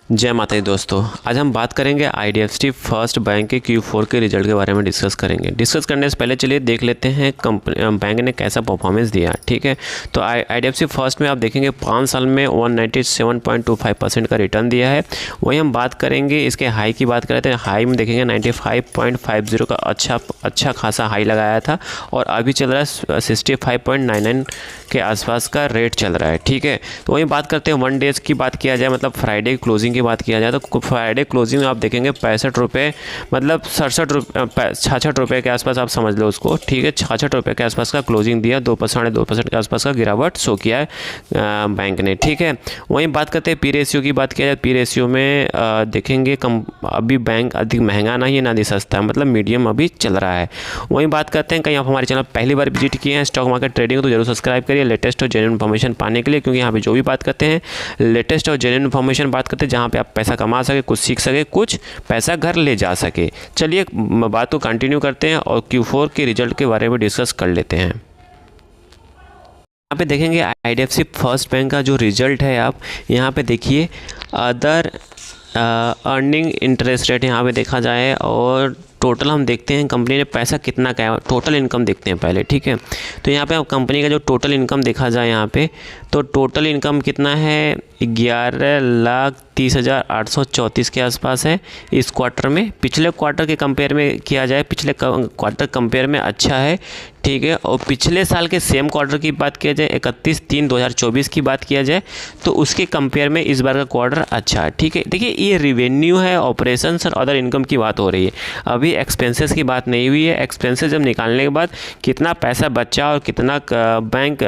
जय माता दी दोस्तों। आज हम बात करेंगे आईडीएफसी फर्स्ट बैंक के Q4 के रिजल्ट के बारे में डिस्कस करेंगे। डिस्कस करने से पहले चलिए देख लेते हैं कंपनी बैंक ने कैसा परफॉर्मेंस दिया। ठीक है, तो आईडीएफसी फर्स्ट में आप देखेंगे 5 साल में 197.25% का रिटर्न दिया है। वही हम बात करेंगे इसके हाई की बात करते हैं। हाई में देखेंगे 95.50 का अच्छा खासा हाई लगाया था और अभी चल रहा है 65.99 के आसपास का रेट चल रहा है। ठीक है, तो वही बात करते हैं 1 डेज़ की बात किया जाए, मतलब फ्राइडे क्लोजिंग की बात किया जाए तो फ्राइडे क्लोजिंग में आप देखेंगे 65 रुपये, मतलब 66 रुपये के आसपास आप समझ लो उसको। ठीक है, 66 रुपये के आसपास का क्लोजिंग दिया, 2.5% के आसपास का गिरावट शो किया है बैंक ने। ठीक है, वहीं बात करते हैं पी रेशियो की बात किया जाए। पी रेशियो में देखेंगे अभी बैंक अधिक महंगा नहीं है ना ही सस्ता है, मतलब मीडियम अभी चल रहा है। वहीं बात करते हैं कहीं आप हमारे चैनल पहली बार विजिट किए हैं स्टॉक मार्केट ट्रेडिंग तो जरूर सब्सक्राइब करिए लेटेस्ट और जेन्युइन इन्फॉर्मेशन पाने के लिए, क्योंकि यहाँ पे जो भी बात करते हैं लेटेस्ट और जेन्युइन इन्फॉर्मेशन बात करते हैं जहाँ पे आप पैसा कमा सके, कुछ सीख सके, कुछ पैसा घर ले जा सके। चलिए बात को कंटिन्यू करते हैं और Q4 के रिजल्ट के बारे में डिस्कस कर लेते हैं। यहाँ पे देखेंगे आईडीएफसी फर्स्ट बैंक का जो रिजल्ट है, आप यहाँ पे देखिए अदर अर्निंग इंटरेस्ट रेट यहाँ पे देखा जाए और टोटल हम देखते हैं कंपनी ने पैसा कितना का है, टोटल इनकम देखते हैं पहले। ठीक है, तो यहाँ पे अब कंपनी का जो टोटल इनकम देखा जाए यहाँ पे, तो टोटल इनकम कितना है 11,30,834 के आसपास है इस क्वार्टर में। पिछले क्वार्टर के कंपेयर में किया जाए, पिछले क्वार्टर कंपेयर में अच्छा है। ठीक है, और पिछले साल के सेम क्वार्टर की बात किया जाए 31/3/2024 की बात किया जाए तो उसके कंपेयर में इस बार का क्वार्टर अच्छा है। ठीक है, देखिए ये रिवेन्यू है, ऑपरेशंस और अदर इनकम की बात हो रही है, अभी एक्सपेंसेस की बात नहीं हुई है। एक्सपेंसेस जब निकालने के बाद कितना पैसा बचा और कितना बैंक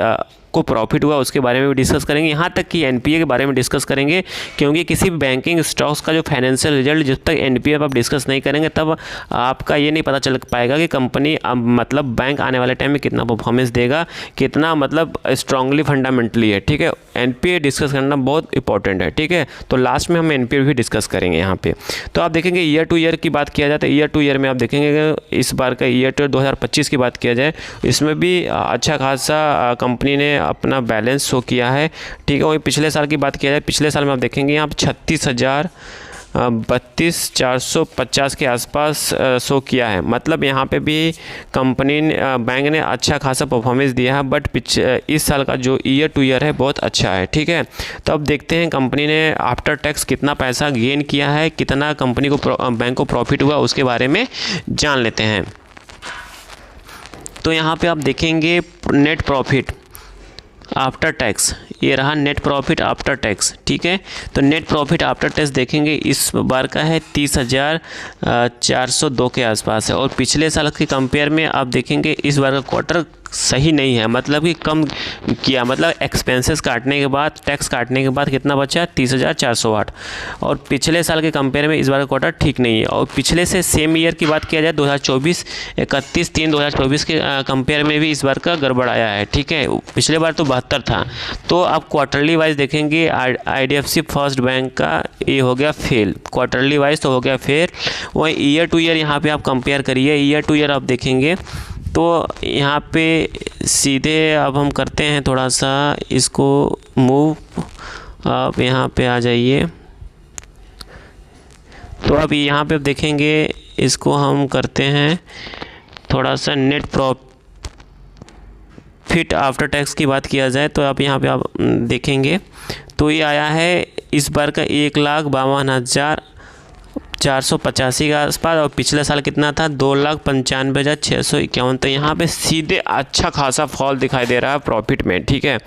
को प्रॉफिट हुआ उसके बारे में भी डिस्कस करेंगे। यहाँ तक कि एनपीए के बारे में डिस्कस करेंगे, क्योंकि किसी भी बैंकिंग स्टॉक्स का जो फाइनेंशियल रिजल्ट जब तक एनपीए पर आप डिस्कस नहीं करेंगे तब आपका ये नहीं पता चल पाएगा कि कंपनी मतलब बैंक आने वाले टाइम में कितना परफॉर्मेंस देगा, कितना मतलब स्ट्रांगली फंडामेंटली है। ठीक है, एनपीए डिस्कस करना बहुत इंपॉर्टेंट है। ठीक है, तो लास्ट में हम एनपीए भी डिस्कस करेंगे यहाँ पे। तो आप देखेंगे ईयर टू ईयर की बात किया जाए तो ईयर टू ईयर में आप देखेंगे इस बार का ईयर टू 2025 की बात किया जाए, इसमें भी अच्छा खासा कंपनी ने अपना बैलेंस शो किया है। ठीक है, वही पिछले साल की बात किया जाए, पिछले साल में आप देखेंगे यहाँ 36,32,450 के आसपास शो किया है, मतलब यहाँ पे भी कंपनी बैंक ने अच्छा खासा परफॉर्मेंस दिया है। बट इस साल का जो ईयर टू ईयर है बहुत अच्छा है। ठीक है, तो अब देखते हैं कंपनी ने आफ्टर टैक्स कितना पैसा गेन किया है, कितना कंपनी को बैंक को प्रॉफिट हुआ उसके बारे में जान लेते हैं। तो यहाँ पे आप देखेंगे नेट प्रॉफिट आफ्टर टैक्स, ये रहा नेट प्रॉफिट आफ्टर टैक्स। ठीक है, तो नेट प्रॉफिट आफ्टर टैक्स देखेंगे इस बार का है 30,402 के आसपास है और पिछले साल के कंपेयर में आप देखेंगे इस बार का क्वार्टर सही नहीं है, मतलब कि कम किया, मतलब एक्सपेंसेस काटने के बाद, टैक्स काटने के बाद कितना बचा 30,408 और पिछले साल के कंपेयर में इस बार का क्वार्टर ठीक नहीं है। और पिछले से सेम ईयर की बात किया जाए 2024 31/3/2024 के कंपेयर में भी इस बार का गड़बड़ आया है। ठीक है, पिछले बार तो 72 था। तो आप क्वार्टरली वाइज देखेंगे आईडीएफसी फर्स्ट बैंक का ये हो गया फेल, क्वार्टरली वाइज तो हो गया फेल। वही ईयर टू ईयर यहाँ पे आप कंपेयर करिए, ईयर टू ईयर आप देखेंगे तो यहाँ पे सीधे अब हम करते हैं थोड़ा सा इसको मूव, आप यहाँ पे आ जाइए। तो अब यहाँ पे आप देखेंगे इसको हम करते हैं थोड़ा सा नेट प्रॉफिट आफ्टर टैक्स की बात किया जाए तो आप यहाँ पे आप देखेंगे तो ये आया है इस बार का 1,52,485 के आसपास और पिछले साल कितना था 2,95,651। तो यहाँ पे सीधे अच्छा खासा फॉल दिखाई दे रहा है प्रॉफिट में। ठीक है,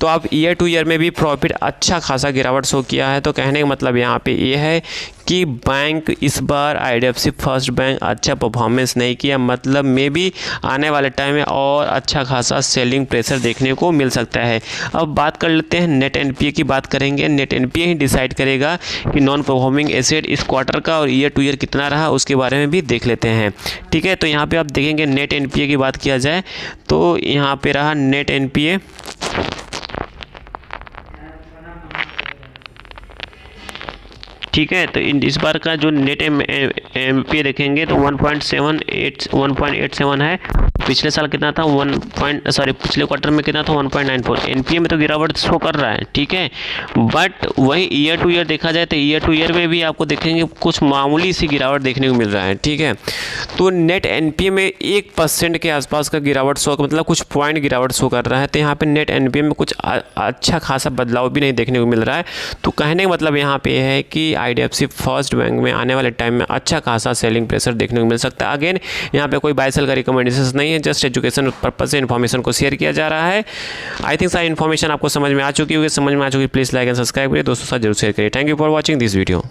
तो आप ईयर टू ईयर में भी प्रॉफिट अच्छा खासा गिरावट शो किया है। तो कहने का मतलब यहाँ पे ये है कि बैंक इस बार आईडीएफसी फर्स्ट बैंक अच्छा परफॉर्मेंस नहीं किया, मतलब मे भी आने वाले टाइम में और अच्छा खासा सेलिंग प्रेशर देखने को मिल सकता है। अब बात कर लेते हैं नेट एनपीए की बात करेंगे। नेट एनपीए ही डिसाइड करेगा कि नॉन परफॉर्मिंग एसेट इस क्वार्टर का और ईयर टू ईयर कितना रहा उसके बारे में भी देख लेते हैं। ठीक है, तो यहाँ पे आप देखेंगे नेट एनपीए की बात किया जाए तो यहाँ पे रहा नेट एनपीए ठीक है। तो इस बार का जो नेट एमपीए देखेंगे तो 1.87 है। पिछले साल कितना था पिछले क्वार्टर में कितना था 1.94। एनपीए में तो गिरावट शो कर रहा है, ठीक है। बट वही ईयर टू ईयर देखा जाए तो ईयर टू ईयर में भी आपको देखेंगे कुछ मामूली सी गिरावट देखने को मिल रहा है, ठीक है। तो नेट एनपीए में 1% के आसपास का गिरावट शो, मतलब कुछ पॉइंट गिरावट शो कर रहा है। तो यहाँ पे नेट एनपीए में कुछ अच्छा खासा बदलाव भी नहीं देखने को मिल रहा है। तो कहने का मतलब यहाँ पे है कि आईडीएफसी फर्स्ट बैंक में आने वाले टाइम में अच्छा खासा सेलिंग प्रेशर देखने को मिल सकता है। अगेन यहाँ पे कोई बाय सेल का रिकमेंडेशन नहीं है, जस्ट एजुकेशन पर्पज से इन्फॉर्मेशन को शेयर किया जा रहा है। आई थिंक सारी इन्फॉर्मेशन आपको समझ में आ चुकी होगी। समझ में आ चुकी प्लीज़ लाइक एंड सब्सक्राइब करिए, दोस्तों के साथ जरूर शेयर करिए। Thank you for watching this video.